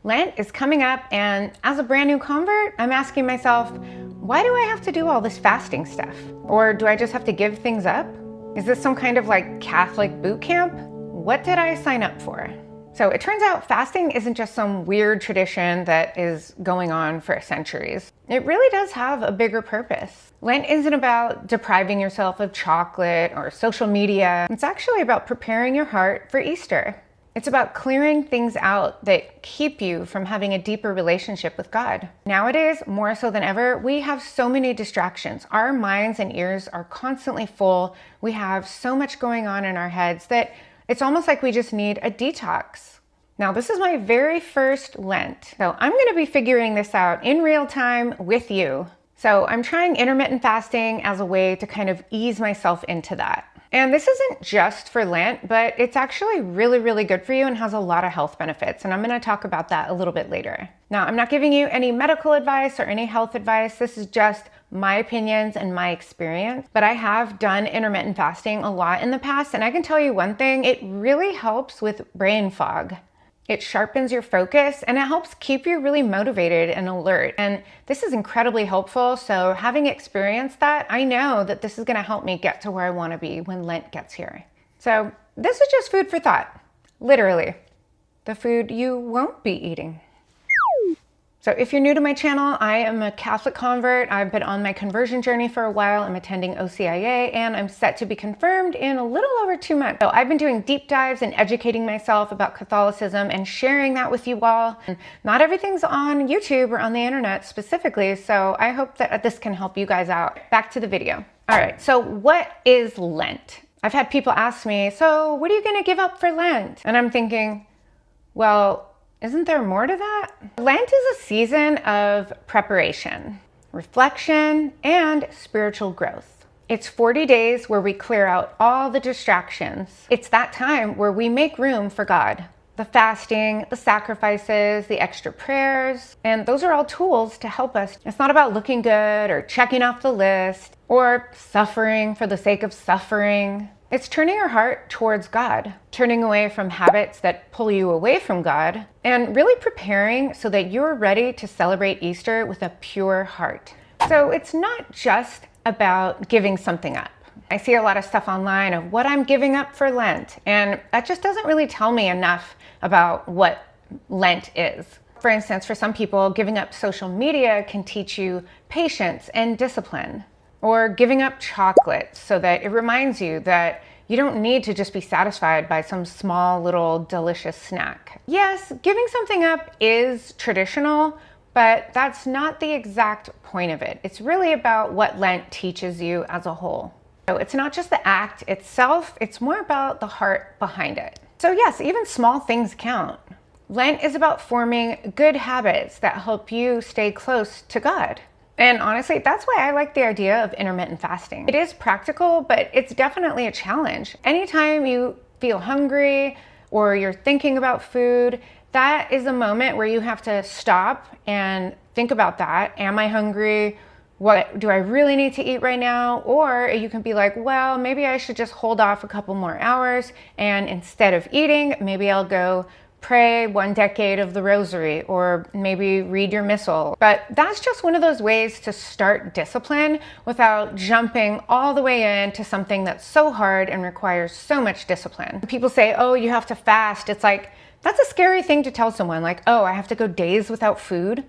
Lent is coming up, and as a brand new convert, I'm asking myself, why do I have to do all this fasting stuff? Or do I just have to give things up? Is this some kind of like Catholic boot camp? What did I sign up for? So it turns out fasting isn't just some weird tradition that is going on for centuries. It really does have a bigger purpose. Lent isn't about depriving yourself of chocolate or social media. It's actually about preparing your heart for Easter. It's about clearing things out that keep you from having a deeper relationship with God. Nowadays, more so than ever, we have so many distractions. Our minds and ears are constantly full. We have so much going on in our heads that it's almost like we just need a detox. Now, this is my very first Lent, so I'm going to be figuring this out in real time with you. So I'm trying intermittent fasting as a way to kind of ease myself into that. And this isn't just for Lent, but it's actually really, really good for you and has a lot of health benefits. And I'm going to talk about that a little bit later. Now, I'm not giving you any medical advice or any health advice. This is just my opinions and my experience. But I have done intermittent fasting a lot in the past. And I can tell you one thing, it really helps with brain fog. It sharpens your focus and it helps keep you really motivated and alert. And this is incredibly helpful. So having experienced that, I know that this is going to help me get to where I want to be when Lent gets here. So this is just food for thought, literally. The food you won't be eating. So if you're new to my channel, I am a Catholic convert. I've been on my conversion journey for a while. I'm attending OCIA and I'm set to be confirmed in a little over 2 months. So I've been doing deep dives and educating myself about Catholicism and sharing that with you all. And not everything's on YouTube or on the internet specifically, so I hope that this can help you guys out. Back to the video. All right, so what is Lent? I've had people ask me, so what are you gonna give up for Lent? And I'm thinking, well, isn't there more to that? Lent is a season of preparation, reflection, and spiritual growth. It's 40 days where we clear out all the distractions. It's that time where we make room for God. The fasting, the sacrifices, the extra prayers, and those are all tools to help us. It's not about looking good or checking off the list or suffering for the sake of suffering. It's turning your heart towards God, turning away from habits that pull you away from God, and really preparing so that you're ready to celebrate Easter with a pure heart. So it's not just about giving something up. I see a lot of stuff online of what I'm giving up for Lent, and that just doesn't really tell me enough about what Lent is. For instance, for some people, giving up social media can teach you patience and discipline. Or giving up chocolate so that it reminds you that you don't need to just be satisfied by some small little delicious snack. Yes, giving something up is traditional, but that's not the exact point of it. It's really about what Lent teaches you as a whole. So it's not just the act itself, it's more about the heart behind it. So yes, even small things count. Lent is about forming good habits that help you stay close to God. And honestly, that's why I like the idea of intermittent fasting. It is practical, but it's definitely a challenge. Anytime you feel hungry or you're thinking about food, that is a moment where you have to stop and think about that. Am I hungry? What do I really need to eat right now? Or you can be like, well, maybe I should just hold off a couple more hours, and instead of eating, maybe I'll go pray 1 decade of the rosary, or maybe read your missal. But that's just one of those ways to start discipline without jumping all the way into something that's so hard and requires so much discipline. People say, oh, you have to fast. It's like, that's a scary thing to tell someone, like, oh, I have to go days without food.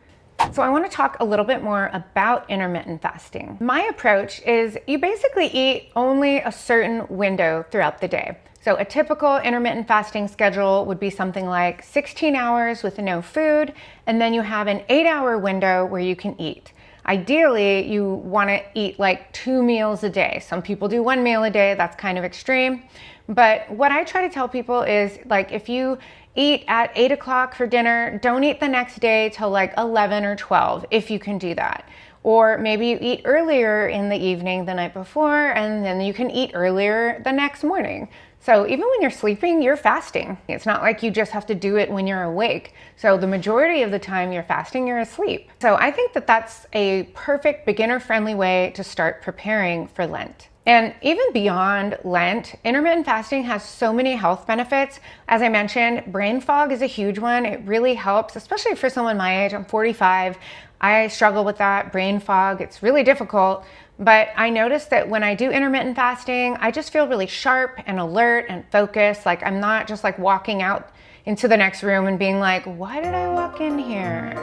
So I want to talk a little bit more about intermittent fasting. My approach is you basically eat only a certain window throughout the day. So a typical intermittent fasting schedule would be something like 16 hours with no food, and then you have an 8-hour window where you can eat. Ideally, you want to eat like 2 meals a day. Some people do 1 meal a day, that's kind of extreme. But what I try to tell people is, like, if you eat at 8 o'clock for dinner, don't eat the next day till like 11 or 12, if you can do that. Or maybe you eat earlier in the evening the night before, and then you can eat earlier the next morning. So even when you're sleeping, you're fasting. It's not like you just have to do it when you're awake. So the majority of the time you're fasting, you're asleep. So I think that that's a perfect beginner-friendly way to start preparing for Lent. And even beyond Lent, intermittent fasting has so many health benefits. As I mentioned, brain fog is a huge one. It really helps, especially for someone my age. I'm 45. I struggle with that brain fog. It's really difficult. But I noticed that when I do intermittent fasting, I just feel really sharp and alert and focused. Like I'm not just like walking out into the next room and being like, why did I walk in here?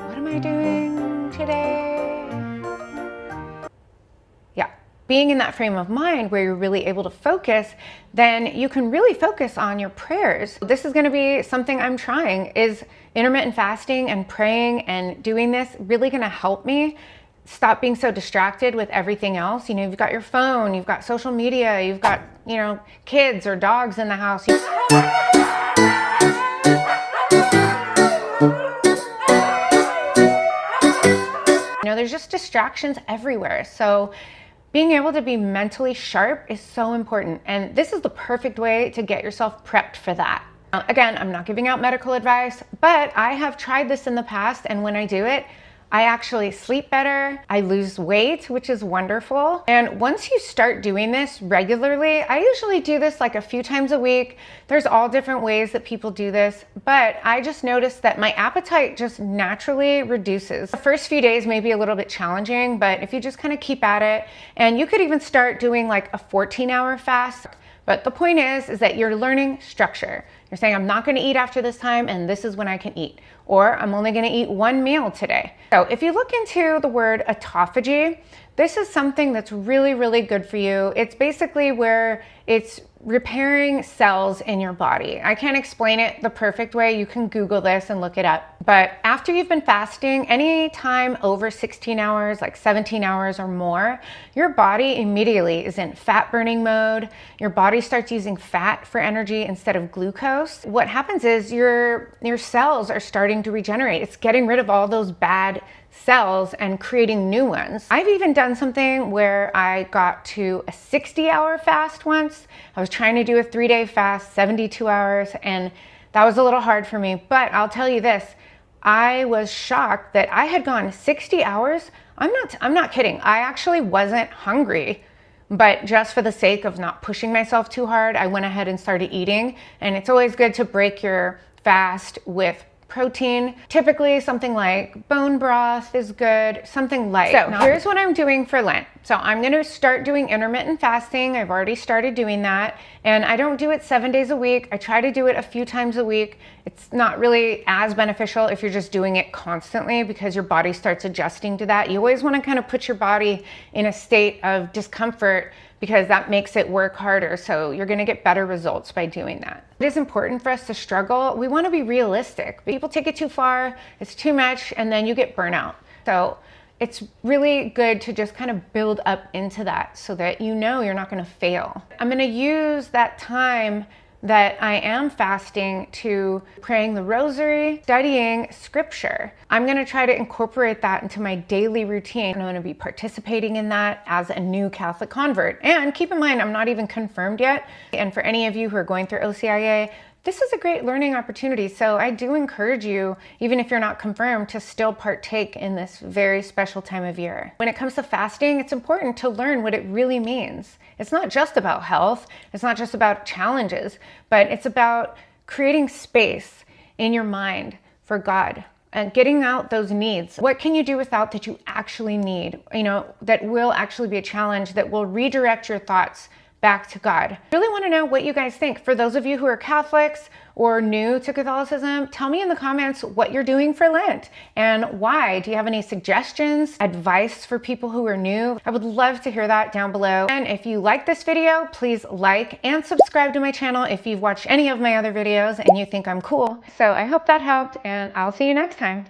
What am I doing today? Yeah, being in that frame of mind where you're really able to focus, then you can really focus on your prayers. This is gonna be something I'm trying. Is intermittent fasting and praying and doing this really gonna help me stop being so distracted with everything else? You know, you've got your phone, you've got social media, you've got, you know, kids or dogs in the house. You know, there's just distractions everywhere. So being able to be mentally sharp is so important. And this is the perfect way to get yourself prepped for that. Now, again, I'm not giving out medical advice, but I have tried this in the past. And when I do it, I actually sleep better, I lose weight, which is wonderful. And once you start doing this regularly, I usually do this like a few times a week. There's all different ways that people do this, but I just noticed that my appetite just naturally reduces. The first few days may be a little bit challenging, but if you just kind of keep at it, and you could even start doing like a 14-hour fast. But the point is that you're learning structure. You're saying, I'm not gonna eat after this time, and this is when I can eat. Or I'm only gonna eat one meal today. So if you look into the word autophagy, this is something that's really, really good for you. It's basically where it's repairing cells in your body. I can't explain it the perfect way. You can Google this and look it up. But after you've been fasting, any time over 16 hours, like 17 hours or more, your body immediately is in fat burning mode. Your body starts using fat for energy instead of glucose. What happens is your cells are starting to regenerate. It's getting rid of all those bad cells and creating new ones. I've even done something where I got to a 60-hour fast once. I was trying to do a 3-day fast, 72 hours, and that was a little hard for me. But I'll tell you this, I was shocked that I had gone 60 hours. I'm not kidding. I actually wasn't hungry, but just for the sake of not pushing myself too hard, I went ahead and started eating. And it's always good to break your fast with protein. Typically something like bone broth is good, something light. So here's what I'm doing for Lent. So I'm gonna start doing intermittent fasting. I've already started doing that. And I don't do it 7 days a week. I try to do it a few times a week. It's not really as beneficial if you're just doing it constantly because your body starts adjusting to that. You always wanna kind of put your body in a state of discomfort because that makes it work harder. So you're gonna get better results by doing that. It is important for us to struggle. We wanna be realistic. People take it too far, it's too much, and then you get burnout. So it's really good to just kind of build up into that so that you know you're not gonna fail. I'm gonna use that time that I am fasting to praying the rosary, studying scripture. I'm gonna try to incorporate that into my daily routine. I'm gonna be participating in that as a new Catholic convert. And keep in mind, I'm not even confirmed yet. And for any of you who are going through OCIA, this is a great learning opportunity. So I do encourage you, even if you're not confirmed, to still partake in this very special time of year. When it comes to fasting, it's important to learn what it really means. It's not just about health. It's not just about challenges, but it's about creating space in your mind for God and getting out those needs. What can you do without that you actually need? You know, that will actually be a challenge that will redirect your thoughts back to God. I really want to know what you guys think. For those of you who are Catholics or new to Catholicism, tell me in the comments what you're doing for Lent and why. Do you have any suggestions, advice for people who are new? I would love to hear that down below. And if you like this video, please like and subscribe to my channel if you've watched any of my other videos and you think I'm cool. So I hope that helped, and I'll see you next time.